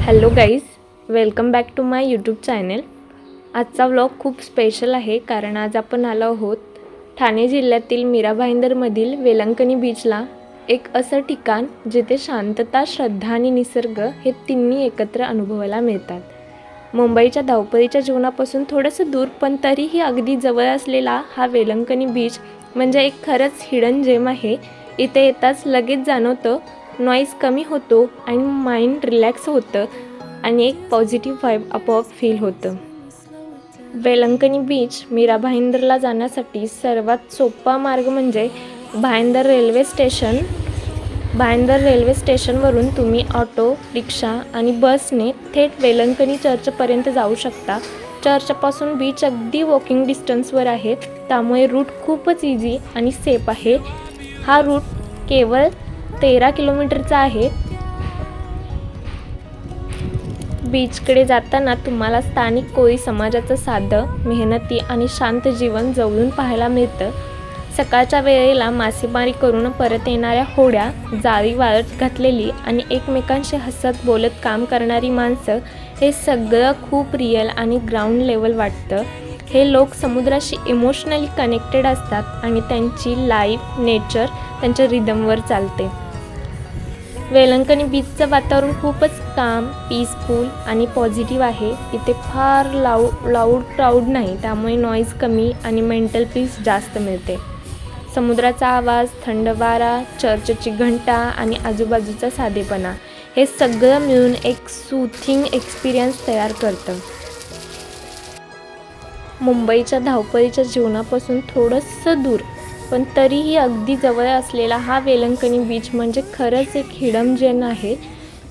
Hello guys, welcome back to my YouTube channel. आजचा vlog खूप special आहे कारण आज आपण आलो आहोत ठाणे जिल्ह्यातील मीरा भाईंदरमधील वेलंकणी बीचला। एक असं ठिकाण जिथे शांतता, श्रद्धा आणि निसर्ग हे तिन्ही एकत्र अनुभवायला मिळतात। मुंबईच्या धावपळीच्या जीवनापासून थोडंसं दूर पण तरीही अगदी जवळ असलेला हा वेलंकणी बीच म्हणजे एक खरंच हिडन जेम आहे। इथे येताच लगेच जाणवतं नॉईज कमी होतो आणि माइंड रिलॅक्स होतं आणि एक पॉझिटिव्ह वाइब आपोआप फील होतं। वेलंकणी बीच मीरा भाईंदरला जाण्यासाठी सर्वात सोपा मार्ग म्हणजे भाईंदर रेल्वे स्टेशनवरून तुम्ही ऑटो, रिक्षा आणि बसने थेट वेलंकणी चर्चपर्यंत जाऊ शकता। चर्चपासून बीच अगदी वॉकिंग डिस्टन्सवर आहे, त्यामुळे रूट खूपच इझी आणि सेफ आहे। हा रूट केवळ 13 किलोमीटरचा आहे। बीचकडे जाताना तुम्हाला स्थानिक कोळी समाजाचं साधं, मेहनती आणि शांत जीवन जवळून पाहायला मिळतं। सकाळच्या वेळेला मासेमारी करून परत येणाऱ्या होड्या, जाळी वाळत घातलेली आणि एकमेकांशी हसत बोलत काम करणारी माणसं, हे सगळं खूप रिअल आणि ग्राउंड लेवल वाटतं। हे लोक समुद्राशी इमोशनली कनेक्टेड असतात आणि त्यांची लाईफ, नेचर त्यांच्या रिदमवर चालते। वेलंकणी बीचचं वातावरण खूपच काम, पीसफुल आणि पॉझिटिव्ह आहे। इथे फार लाऊड क्राऊड नाही, त्यामुळे नॉईज कमी आणि मेंटल पीस जास्त मिळते। समुद्राचा आवाज, थंड वारा, चर्चची घंटा आणि आजूबाजूचा साधेपणा हे सगळं मिळून एक सूथिंग एक्सपिरियन्स तयार करतं। मुंबईच्या धावपळीच्या जीवनापासून थोडंसं दूर पण तरीही अगदी जवळ असलेला हा वेलंकणी बीच म्हणजे खरंच एक हिडन जेम आहे।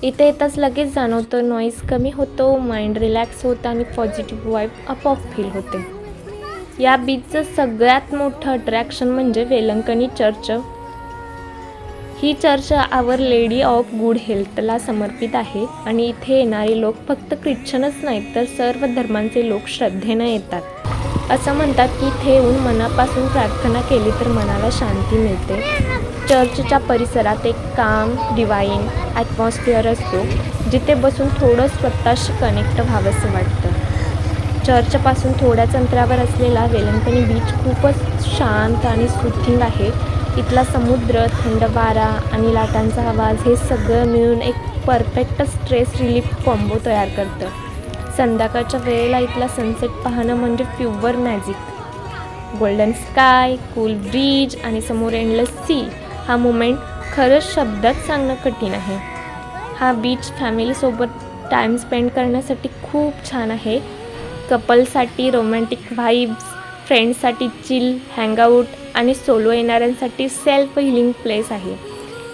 इथे येताच लगेच जाणवतं नॉईज कमी होतो, माइंड रिलॅक्स होतं आणि पॉझिटिव्ह वाइब आपोआप फील होते। या बीचचं सगळ्यात मोठं अट्रॅक्शन म्हणजे वेलंकणी चर्च। ही church our lady of good हेल्थला समर्पित आहे आणि इथे येणारे लोक फक्त ख्रिश्चनच नाहीत तर सर्व धर्मांचे लोक श्रद्धेनं येतात। असं म्हणतात की इथे येऊन मनापासून प्रार्थना केली तर मनाला शांती मिळते। चर्चच्या परिसरात एक काम, डिवाइन ॲटमॉस्फिअर असतो, जिथे बसून थोडं स्वतःशी कनेक्ट व्हावंसं वाटतं। चर्चपासून थोड्याच अंतरावर असलेला वेलंकणी बीच खूपच शांत आणि सूथिंग आहे। इथला समुद्र, थंड वारा आणि लाटांचा आवाज हे सगळं मिळून एक परफेक्ट स्ट्रेस रिलीफ कॉम्बो तयार करतं। संध्याकाळच्या वेळेला इथला सनसेट पाहणं म्हणजे pure magic. Golden sky, cool bridge आणि समोर एंडलेस सी, हा मोमेंट खरंच शब्दात सांगणं कठीण आहे। हा बीच फॅमिलीसोबत टाईम स्पेंड करण्यासाठी खूप छान आहे। कपलसाठी रोमॅन्टिक व्हाइब्स, फ्रेंड्ससाठी चिल हँगआउट आणि सोलो येणाऱ्यांसाठी सेल्फ हिलिंग प्लेस आहे।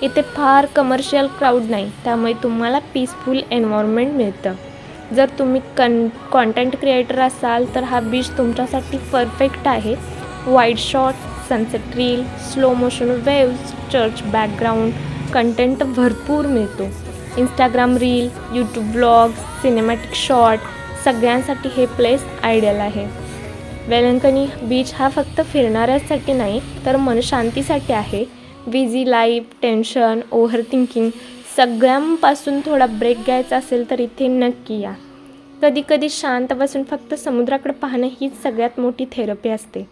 इथे फार कमर्शियल क्राऊड नाही, त्यामुळे तुम्हाला पीसफुल एन्व्हायरमेंट मिळतं। जर तुम्ही कॉन्टेंट क्रिएटर असाल तर हा बीच तुमच्यासाठी परफेक्ट आहे। Wide shot, sunset reel, slow motion waves, church background content भरपूर मिळतो। Instagram reel, YouTube blogs, cinematic shot सगळ्यांसाठी हे प्लेस आयडियल आहे। वेलंकणी बीच हा फक्त फिरणाऱ्यांसाठी नाही तर मनशांतीसाठी आहे। Busy life, tension, over thinking सगळ्यांपासून थोडा ब्रेक घ्यायचा असेल तर इथे नक्की या। कधीकधी शांत बसून फक्त समुद्राकडे पाहणं हीच सगळ्यात मोठी थेरपी असते।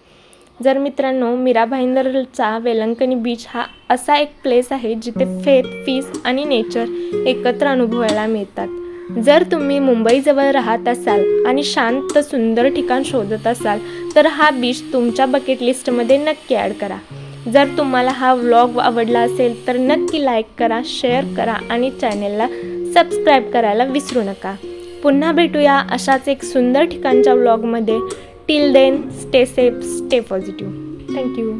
जर मित्रांनो, मीरा भाईंदरचा वेलंकणी बीच हा असा एक प्लेस आहे जिथे फेथ, पीस आणि नेचर एकत्र अनुभवायला मिळतात। जर तुम्ही मुंबईजवळ राहत असाल आणि शांत सुंदर ठिकाण शोधत असाल तर हा बीच तुमच्या बकेट लिस्टमध्ये नक्की ॲड करा। जर तुम्हाला हा व्लॉग आवडला असेल तर नक्की लाईक करा, शेअर करा आणि चॅनेलला सबस्क्राईब करायला विसरू नका। पुन्हा भेटूया अशाच एक सुंदर ठिकाणच्या व्लॉगमध्ये। Till then, stay safe, stay positive. Thank you.